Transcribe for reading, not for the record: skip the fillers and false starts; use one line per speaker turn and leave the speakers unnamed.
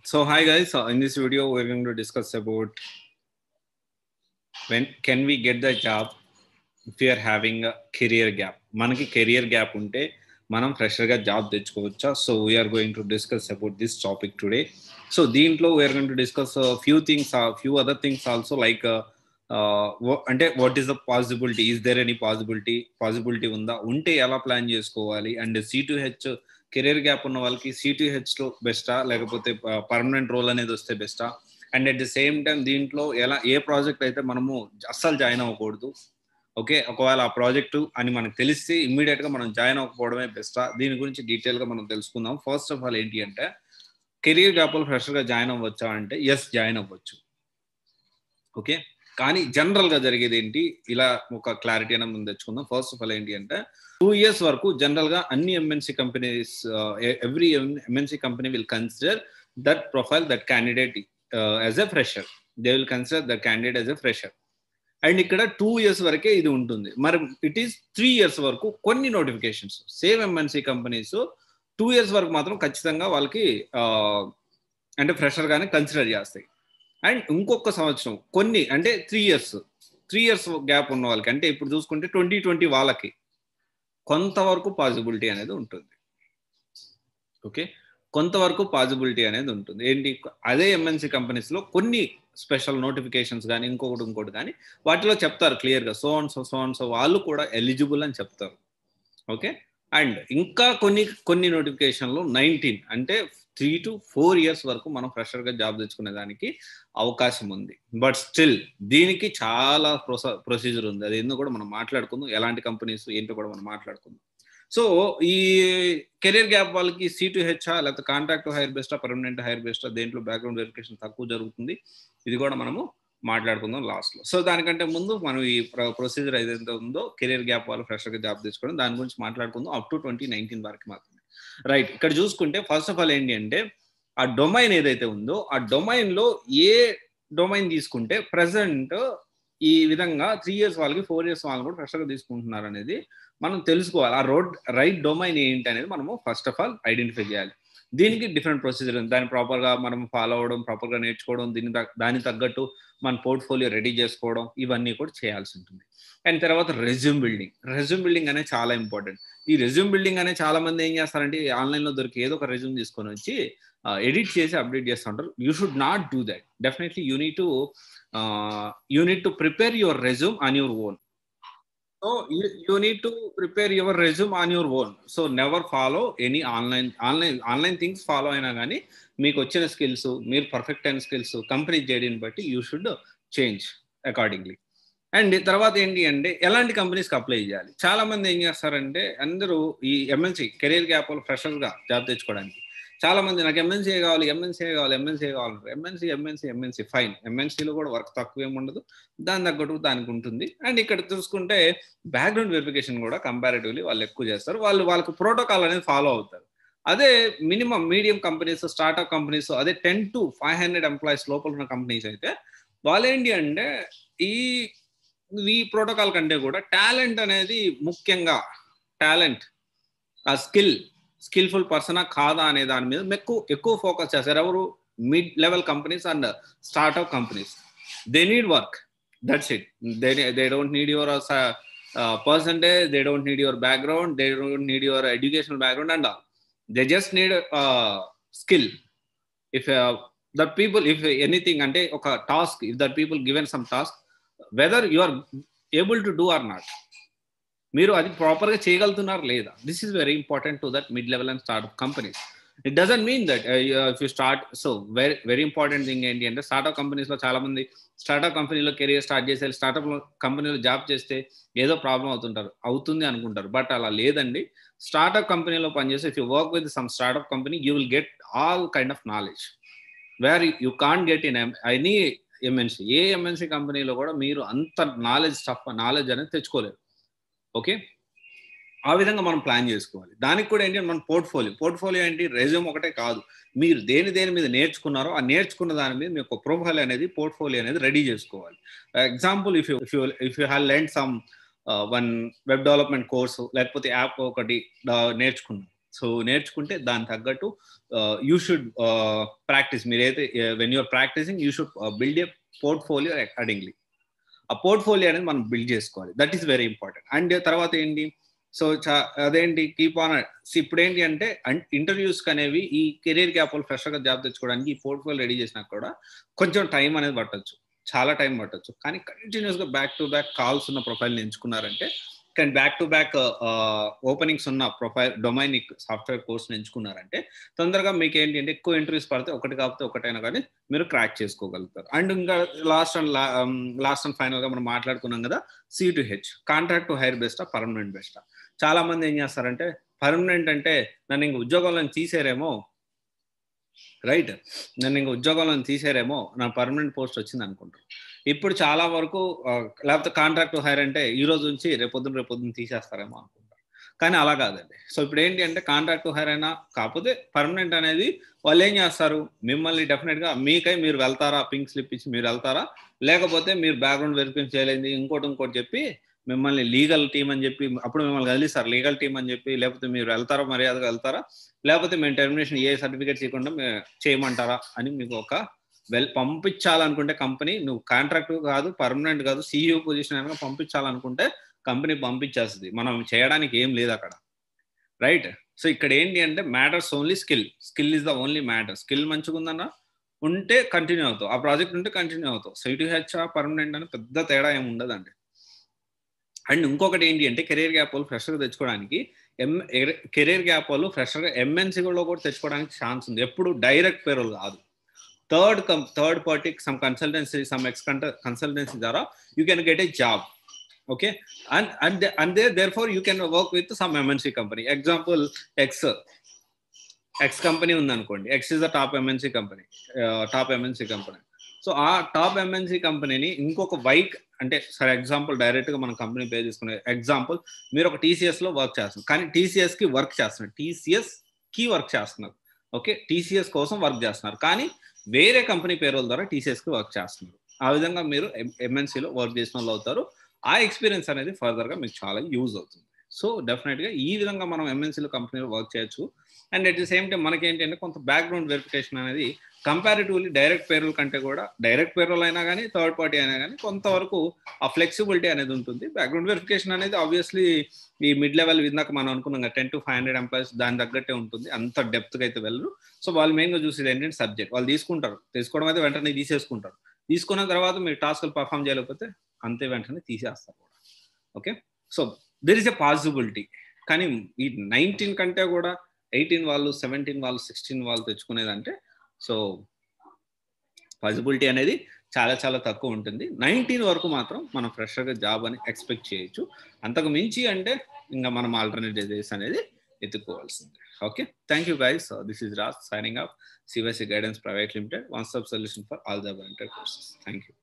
So hi guys, in this video we're going to discuss about when can we get the job if we are having a career gap. మనకి career gap ఉంటే మనం ఫ్రెషర్గా job తెచ్చుకోవచ్చా? So we're going to discuss about this topic today. So దీంట్లో we're going to discuss few other things also like అంటే what is the possibility, is there any possibility ఉందా, ఉంటే ఎలా ప్లాన్ చేసుకోవాలి, అండ్ C2H కెరీర్ గ్యాప్ ఉన్న వాళ్ళకి C2Hలో బెస్టా లేకపోతే permanent role అనేది వస్తే బెస్టా, and at the same time దీంట్లో ఏ ప్రాజెక్ట్ అయితే మనము అస్సలు జాయిన్ అవ్వకూడదు. ఓకే, ఒకవేళ ఆ ప్రాజెక్టు అని మనకు తెలిస్తే ఇమ్మీడియట్గా మనం జాయిన్ అవ్వకపోవడమే బెస్టా, దీని గురించి డీటెయిల్గా మనం తెలుసుకుందాం. ఫస్ట్ ఆఫ్ ఆల్ ఏంటి అంటే కెరీర్ గ్యాప్లో ఫ్రెషర్గా జాయిన్ అవ్వచ్చా అంటే ఎస్, జాయిన్ అవ్వచ్చు. ఓకే, కానీ జనరల్గా జరిగేది ఏంటి, ఇలా ఒక క్లారిటీ అనేది మనం తెచ్చుకుందాం. ఫస్ట్ ఆఫ్ ఆల్ ఏంటి అంటే 2 years వరకు జనరల్గా అన్ని MNC companies, every MNC company will consider that profile, that candidate as a fresher. They will consider that candidate as a fresher. And ఇక్కడ 2 years వరకే ఇది ఉంటుంది. మరి ఇట్ ఈస్ 3 years వరకు కొన్ని notifications same MNC companies 2 years వరకు మాత్రం ఖచ్చితంగా వాళ్ళకి అంటే ఫ్రెషర్గానే కన్సిడర్ చేస్తాయి. అండ్ ఇంకొక సంవత్సరం కొన్ని అంటే 3 years గ్యాప్ ఉన్న వాళ్ళకి, అంటే ఇప్పుడు చూసుకుంటే 2020 వాళ్ళకి కొంతవరకు పాసిబిలిటీ అనేది ఉంటుంది. ఓకే, కొంతవరకు పాసిబిలిటీ అనేది ఉంటుంది. ఏంటి, అదే ఎంఎన్సీ కంపెనీస్లో కొన్ని స్పెషల్ నోటిఫికేషన్స్ కానీ ఇంకోటి కానీ వాటిలో చెప్తారు క్లియర్గా సో అండ్ సో వాళ్ళు కూడా ఎలిజిబుల్ అని చెప్తారు. ఓకే, అండ్ ఇంకా కొన్ని నోటిఫికేషన్లో 19 అంటే 3 to 4 years వరకు మనం ఫ్రెషర్గా జాబ్ తెచ్చుకునే దానికి అవకాశం ఉంది. బట్ స్టిల్ దీనికి చాలా ప్రొసీజర్ ఉంది. అది ఎందుకు కూడా మనం మాట్లాడుకుందాం, ఎలాంటి కంపెనీస్ ఏంటో కూడా మనం మాట్లాడుకుందాం. సో ఈ కెరీర్ గ్యాప్ వాళ్ళకి C2H లేకపోతే కాంట్రాక్ట్ హైర్ బెస్టా, పర్మనెంట్ హైర్ బెస్టా, దేంట్లో బ్యాక్గ్రౌండ్ వెరిఫికేషన్ తక్కువ జరుగుతుంది, ఇది కూడా మనము మాట్లాడుకుందాం లాస్ట్లో. సో దానికంటే ముందు మనం ఈ ప్రొసీజర్ ఏదైతే ఉందో కెరీర్ గ్యాప్ వాళ్ళు ఫ్రెషర్గా జాబ్ తెచ్చుకోవడం, దాని గురించి మాట్లాడుకుందాం అప్ టు 2019 వరకు మాత్రమే. రైట్, ఇక్కడ చూసుకుంటే ఫస్ట్ ఆఫ్ ఆల్ ఏంటి అంటే ఆ డొమైన్ ఏదైతే ఉందో ఆ డొమైన్లో ఏ డొమైన్ తీసుకుంటే ప్రజెంట్ ఈ విధంగా 3 years వాళ్ళకి 4 years వాళ్ళు కూడా ఫ్రెషర్గా తీసుకుంటున్నారు అనేది మనం తెలుసుకోవాలి. ఆ రైట్ డొమైన్ ఏంటి అనేది మనము ఫస్ట్ ఆఫ్ ఆల్ ఐడెంటిఫై చేయాలి. దీనికి డిఫరెంట్ ప్రొసీజర్ ఉంది. దాన్ని ప్రాపర్గా మనం ఫాలో అవ్వడం, ప్రాపర్గా నేర్చుకోవడం, దానికి తగ్గట్టు మన పోర్ట్ఫోలియో రెడీ చేసుకోవడం, ఇవన్నీ కూడా చేయాల్సి ఉంటుంది. అండ్ తర్వాత రెజ్యూమ్ బిల్డింగ్ అనేది చాలా ఇంపార్టెంట్. ఈ రెజ్యూమ్ బిల్డింగ్ అనేది చాలా మంది ఏం చేస్తారంటే ఆన్లైన్లో దొరికి ఏదో ఒక రెజ్యూమ్ తీసుకొని వచ్చి ఎడిట్ చేసి అప్డేట్ చేస్తూ ఉంటారు. You should not do that. Definitely you need to prepare your resume on your own. So you need to prepare your resume on your own. So never follow any online things. Follow అయినా కానీ మీకు వచ్చిన skills, మీరు perfect అయిన skills company చేయడానికి బట్టి you should change accordingly. And తర్వాత ఏంటి అంటే ఎలాంటి కంపెనీస్కి అప్లై చేయాలి. చాలా మంది ఏం చేస్తారంటే అందరూ ఈ ఎంఎన్సీ కెరీర్ గ్యాప్ ఫ్రెషర్గా జాబ్ తెచ్చుకోవడానికి చాలా మంది నాకు ఎంఎన్సీ కావాలి ఎంఎన్సీ ఫైన్. ఎంఎన్సీలో కూడా వర్క్ తక్కువ ఏమి ఉండదు, దాని తగ్గట్టు దానికి ఉంటుంది. అండ్ ఇక్కడ చూసుకుంటే బ్యాక్గ్రౌండ్ వెరిఫికేషన్ కూడా కంపారిటివ్లీ వాళ్ళు ఎక్కువ చేస్తారు. వాళ్ళకు ప్రోటోకాల్ అనేది ఫాలో అవుతారు. అదే మీడియం కంపెనీస్, స్టార్ట్అప్ కంపెనీస్, అదే 10 to 500 ఎంప్లాయీస్ లోపల ఉన్న కంపెనీస్ అయితే వాళ్ళేంటి అంటే ఈ ప్రోటోకాల్ కంటే కూడా టాలెంట్ అనేది ముఖ్యంగా, టాలెంట్ ఆ స్కిల్ఫుల్ పర్సనా కాదా అనే దాని మీద ఎక్కువ ఫోకస్ చేస్తారు. ఎవరు? Mid level companies and startup companies. They need work, that's it. They don't need your percentage, they don't need your background, they don't need your educational background and all. They just need skill. If that people, if anything అంటే ఒక task, if that people given some task, whether you are able to do or not, మీరు అది ప్రాపర్గా చేయగలుగుతున్నారు లేదా, this is very important to that mid level and startup companies. It doesn't mean that if you start. So very important thing ఏంటి అంటే startup కంపెనీస్లో చాలా మంది స్టార్ట్అప్ కంపెనీలో కెరియర్ స్టార్ట్ చేసి స్టార్ట్అప్ కంపెనీలో జాబ్ చేస్తే ఏదో ప్రాబ్లం అవుతుంది అనుకుంటారు. బట్ అలా లేదండి. స్టార్ట్అప్ కంపెనీలో పనిచేస్తే if you work with some startup company you will get all kind of knowledge where you can't get in any MNC. A MNC కంపెనీలో కూడా మీరు అంత నాలెడ్జ్ అనేది తెచ్చుకోలేరు. ఓకే, ఆ విధంగా మనం ప్లాన్ చేసుకోవాలి. దానికి కూడా ఏంటి, మన పోర్ట్ఫోలియో ఏంటి, రెజ్యూమ్ ఒకటే కాదు, మీరు దేని మీద నేర్చుకున్నారో ఆ నేర్చుకున్న దాని మీద మీకు ప్రొఫైల్ అనేది, పోర్ట్ఫోలియో అనేది రెడీ చేసుకోవాలి. Example, if you have learn some one web development course, లేకపోతే యాప్ ఒకటి నేర్చుకున్నాం, సో నేర్చుకుంటే దాని తగ్గట్టు యూ షుడ్ ప్రాక్టీస్. మీరైతే when you're practising you should build a portfolio accordingly. ఆ పోర్ట్ఫోలియో అనేది మనం బిల్డ్ చేసుకోవాలి. That is very important. And తర్వాత ఏంటి, సో అదేంటి కీప్ ఆన్. ఇప్పుడు ఏంటి అంటే ఇంటర్వ్యూస్కి అనేవి ఈ కెరీర్ గ్యాప్ వాళ్ళు ఫ్రెష్గా జాబ్ తెచ్చుకోవడానికి ఈ పోర్ట్ఫోలియో రెడీ చేసినా కూడా కొంచెం టైం అనేది పట్టొచ్చు, చాలా టైం పట్టొచ్చు. కానీ కంటిన్యూస్గా బ్యాక్ టు బ్యాక్ కాల్స్ ఉన్న ప్రొఫైల్ని ఎంచుకున్నారంటే, కానీ బ్యాక్ టు బ్యాక్ ఓపెనింగ్స్ ఉన్న ప్రొఫైల్ డొమైన్ సాఫ్ట్వేర్ కోర్స్ని ఎంచుకున్నారంటే తొందరగా మీకు ఏంటి అంటే ఎక్కువ ఇంటర్వ్యూస్ పడితే ఒకటి కాకపోతే ఒకటైనా కానీ మీరు క్రాక్ చేసుకోగలుగుతారు. అండ్ ఇంకా లాస్ట్ అండ్ ఫైనల్గా మనం మాట్లాడుకున్నాం కదా, C2H, కాంట్రాక్ట్ టు హైర్ బెస్టా పర్మనెంట్ బెస్టా. చాలా మంది ఏం చేస్తారంటే పర్మనెంట్ అంటే నన్ను ఇంక ఉద్యోగంలో తీసేరేమో, రైట్, నన్ను ఇంక ఉద్యోగంలో తీసేరేమో, నా పర్మనెంట్ పోస్ట్ వచ్చింది అనుకుంటారు. ఇప్పుడు చాలా వరకు లేకపోతే కాంట్రాక్ట్ హైర్ అంటే ఈ రోజు నుంచి రేపొద్దున తీసేస్తారేమో అనుకుంటారు. కానీ అలా కాదండి. సో ఇప్పుడు ఏంటి అంటే కాంట్రాక్ట్ హైర్ అయినా కాకపోతే పర్మనెంట్ అనేది వాళ్ళు ఏం చేస్తారు, మిమ్మల్ని డెఫినెట్గా మీకై మీరు వెళ్తారా, పింక్ స్లిప్ ఇచ్చి మీరు వెళ్తారా, లేకపోతే మీరు బ్యాక్గ్రౌండ్ వెరిఫికేషన్ చేయలేదు ఇంకోటి చెప్పి మిమ్మల్ని లీగల్ టీమ్ అని చెప్పి అప్పుడు మిమ్మల్ని కదిలిస్తారు లీగల్ టీమ్ అని చెప్పి, లేకపోతే మీరు వెళ్తారా మర్యాదగా వెళ్తారా, లేకపోతే మేము టెర్మినేషన్ ఏ సర్టిఫికేట్ చేయకుండా చేయమంటారా అని మీకు ఒక పంపించాలనుకుంటే కంపెనీ, నువ్వు కాంట్రాక్ట్ కాదు పర్మనెంట్ కాదు CEO పొజిషన్ అయినా పంపించాలనుకుంటే కంపెనీ పంపించేస్తుంది. మనం చేయడానికి ఏం లేదు అక్కడ, రైట్. సో ఇక్కడ ఏంటి అంటే matters only skill is the only matter. Skill మంచిగా ఉందన్నా ఉంటే కంటిన్యూ అవుతావు, ఆ ప్రాజెక్ట్ ఉంటే కంటిన్యూ అవుతావు. C2H పర్మనెంట్ అని పెద్ద తేడా ఏమి ఉండదండి. అండ్ ఇంకొకటి ఏంటి అంటే కెరీర్ గ్యాప్ వాళ్ళు ఫ్రెషర్గా తెచ్చుకోవడానికి కెరీర్ గ్యాప్ వాళ్ళు ఫ్రెషర్గా MNCలో కూడా తెచ్చుకోవడానికి ఛాన్స్ ఉంది. ఎప్పుడు డైరెక్ట్ పేరోల్ కాదు, third party, some consultancy, some consultancy ద్వారా you can get a job, okay, and therefore you can work with some MNC company. Example, X company ఉంది అనుకోండి, X is the top MNC company. So ఆ top MNC కంపెనీని ఇంకొక అంటే for example డైరెక్ట్గా మన company pay చేసుకునే example, మీరు ఒక TCSలో వర్క్ చేస్తున్నారు, కానీ TCSకి వర్క్ చేస్తున్నారు, ఓకే, TCS కోసం వర్క్ చేస్తున్నారు, కానీ వేరే కంపెనీ పేరోల ద్వారా TCSకి వర్క్ చేస్తున్నారు. ఆ విధంగా మీరు MNCలో వర్క్ చేసిన వాళ్ళు అవుతారు. ఆ ఎక్స్పీరియన్స్ అనేది ఫర్దర్గా మీకు చాలా యూజ్ అవుతుంది. సో డెఫినెట్గా ఈ విధంగా మనం MNCలో కంపెనీలో వర్క్ చేయొచ్చు. And at the same time మనకి ఏంటంటే కొంత బ్యాక్గ్రౌండ్ వెరిఫికేషన్ అనేది కంపారిటివ్లీ డైరెక్ట్ పేరోల్ కంటే కూడా, డైరెక్ట్ పేరోల్ అయినా కానీ థర్డ్ పార్టీ అయినా కానీ కొంతవరకు ఆ ఫ్లెక్సిబిలిటీ అనేది ఉంటుంది. బ్యాక్గ్రౌండ్ వెరిఫికేషన్ అనేది ఆబ్వియస్లీ ఈ మిడ్ లెవెల్ ఇందాక మనం అనుకున్నాం 10 to 500 ఎంప్లాయీస్ దాని తగ్గట్టే ఉంటుంది, అంత డెప్త్గా అయితే వెళ్ళరు. సో వాళ్ళు మెయిన్గా చూసేది ఏంటంటే సబ్జెక్ట్ వాళ్ళు తీసుకోవడం అయితే వెంటనే తీసేసుకుంటారు. తీసుకున్న తర్వాత మీరు టాస్క్లు పర్ఫామ్ చేయలేకపోతే అంతే వెంటనే తీసేస్తారు కూడా, okay. So there is a possibility. కానీ ఈ 19 కంటే కూడా 18 వాళ్ళు, 17 వాళ్ళు, 16 వాళ్ళు తెచ్చుకునేదంటే సో పాసిబిలిటీ అనేది చాలా చాలా తక్కువ ఉంటుంది. 19 వరకు మాత్రం మనం ఫ్రెషర్గా జాబ్ అని ఎక్స్పెక్ట్ చేయొచ్చు. అంతకు మించి అంటే ఇంకా మనం ఆల్టర్నేటివ్ డేస్ అనేది ఎత్తుకోవాల్సిందే. Okay, thank you guys. This is Raj signing off CYC Guidance Private Limited, one stop solution for all the volunteer courses. Thank you.